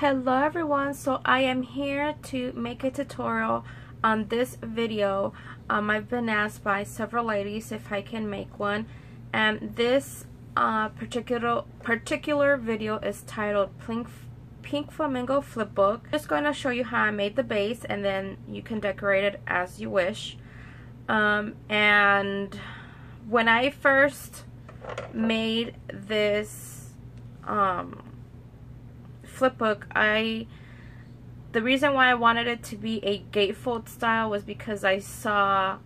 Hello everyone, so I am here to make a tutorial on this video. I've been asked by several ladies if I can make one, and this particular video is titled Pink Flamingo Flipbook. I'm just going to show you how I made the base, and then you can decorate it as you wish. And when I first made this flipbook, the reason why I wanted it to be a gatefold style was because I saw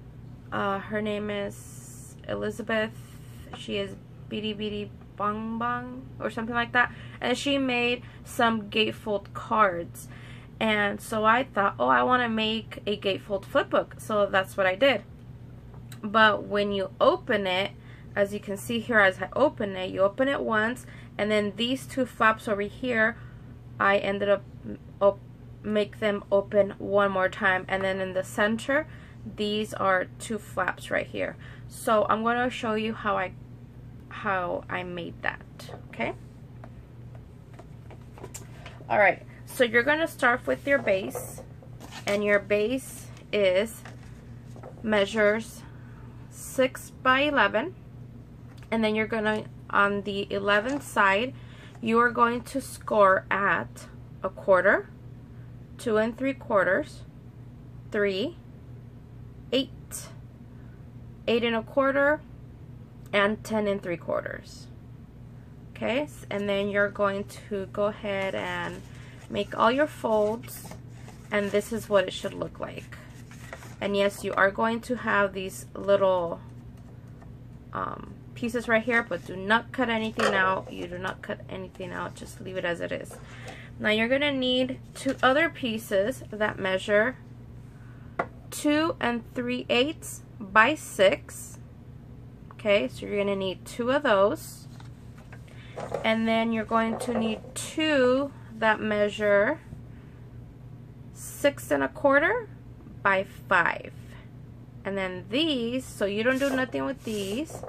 her name is Elizabeth. She is Beady Bong Bong or something like that, and she made some gatefold cards, and so I thought, oh, I want to make a gatefold flipbook, so that's what I did. But when you open it, as you can see here, as I open it, you open it once, and then these two flaps over here, I ended up make them open one more time, and then in the center, these are two flaps right here. So I'm going to show you how I made that. Okay. All right. So you're going to start with your base, and your base measures 6 by 11, and then you're going to, on the 11th side, you are going to score at 1/4, 2 3/4, 3, 8, 8 1/4, and 10 3/4. Okay, and then you're going to go ahead and make all your folds, and this is what it should look like. And yes, you are going to have these little pieces right here, but do not cut anything out. You do not cut anything out, just leave it as it is. Now you're going to need two other pieces that measure 2 3/8 by 6. Okay, so you're going to need two of those, and then you're going to need two that measure 6 1/4 by 5. And then these, so you don't do nothing with these,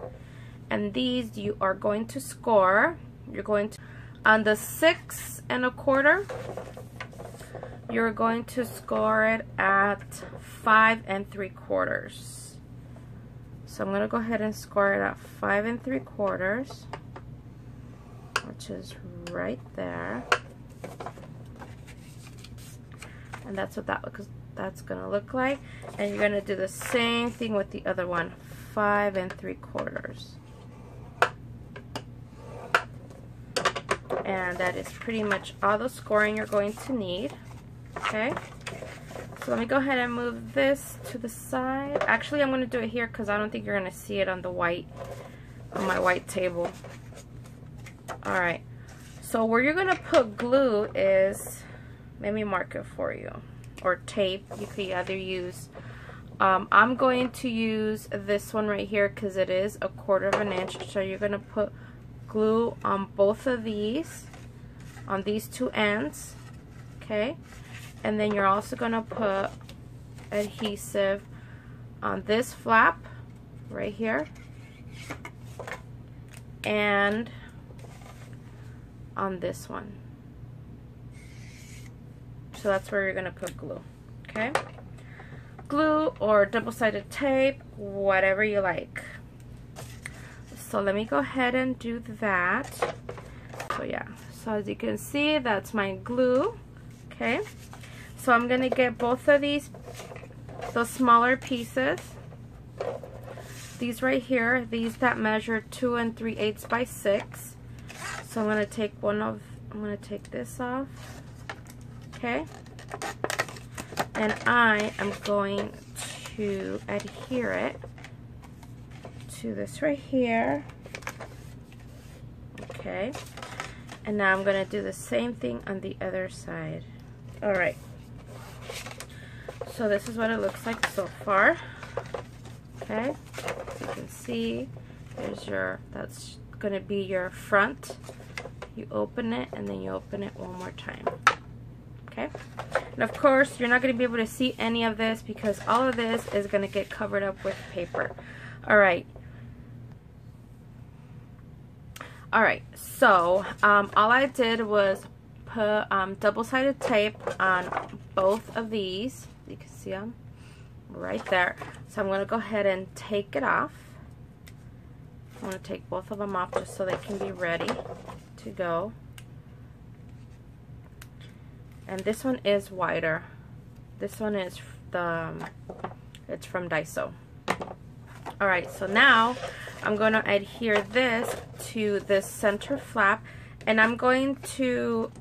and these you are going to score. You're going to, on the 6 1/4, you're going to score it at 5 3/4. So I'm going to go ahead and score it at 5 3/4, which is right there. And that's what that's going to look like. And you're going to do the same thing with the other one, 5 3/4. And that is pretty much all the scoring you're going to need. Okay, so let me go ahead and move this to the side. Actually, I'm going to do it here because I don't think you're going to see it on the on my white table. Alright, so where you're going to put glue is, let me mark it for you, or tape. You could either use, I'm going to use this one right here because it is 1/4 inch. So you're going to put glue on both of these, on these two ends. Okay, and then you're also going to put adhesive on this flap right here, and on this one. So that's where you're going to put glue. Okay, glue or double-sided tape, whatever you like. So let me go ahead and do that. So yeah, so as you can see, that's my glue. Okay, so I'm going to get both of these, the smaller pieces, these right here, these that measure 2 3/8 by 6. So I'm going to take I'm going to take this off. Okay, and I am going to adhere it to this right here. Okay, and now I'm going to do the same thing on the other side. Alright, so this is what it looks like so far. Okay, as you can see, there's that's going to be your front. You open it, and then you open it one more time. Okay, and of course you're not going to be able to see any of this because all of this is going to get covered up with paper. Alright, Alright, so all I did was put double-sided tape on both of these. You can see them right there. So I'm going to go ahead and take it off. I'm going to take both of them off just so they can be ready to go. And this one is wider. This one is it's from Daiso. Alright, so now I'm going to adhere this to this center flap, and I'm going to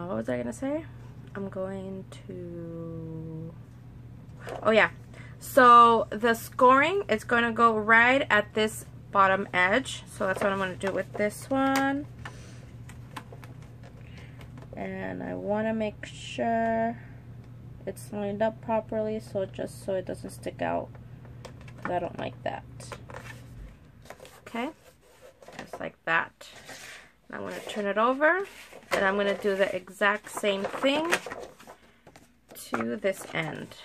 what was I going to say? I'm going to, oh yeah, so the scoring is going to go right at this bottom edge, so that's what I'm going to do with this one. And I want to make sure it's lined up properly, so just so it doesn't stick out, because I don't like that. Okay, just like that. I'm going to turn it over, and I'm going to do the exact same thing to this end.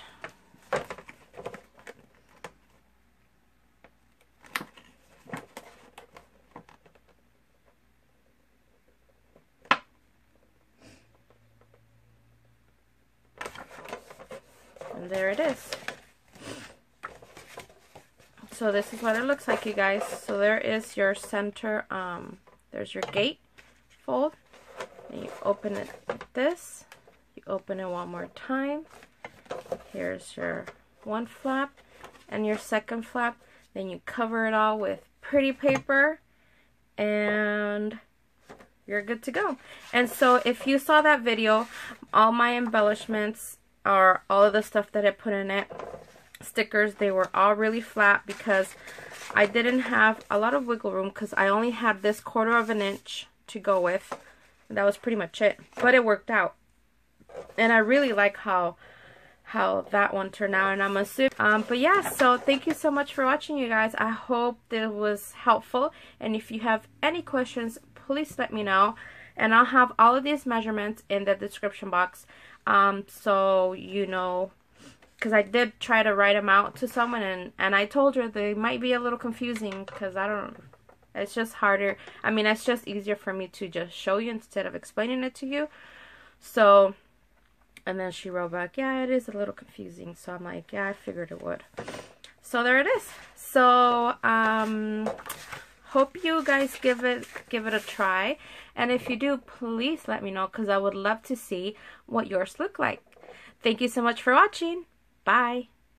And there it is. So this is what it looks like, you guys. So there is your center, there's your gatefold. And you open it like this. You open it one more time. Here's your one flap and your second flap. Then you cover it all with pretty paper and you're good to go. And so if you saw that video, all my embellishments, or all of the stuff that I put in it, stickers, they were all really flat because I didn't have a lot of wiggle room, because I only had this 1/4 of an inch to go with. And that was pretty much it, but it worked out. And I really like how that one turned out, and I'm assuming but yeah, so thank you so much for watching, you guys. I hope this was helpful, and if you have any questions, please let me know, and I'll have all of these measurements in the description box. So you know, because I did try to write them out to someone, and I told her they might be a little confusing, because it's just harder. I mean, it's just easier for me to just show you instead of explaining it to you. So, and then she wrote back, yeah, it is a little confusing. So I'm like, yeah, I figured it would. So there it is. So hope you guys give it a try, and if you do, please let me know, because I would love to see what yours look like. Thank you so much for watching. Bye.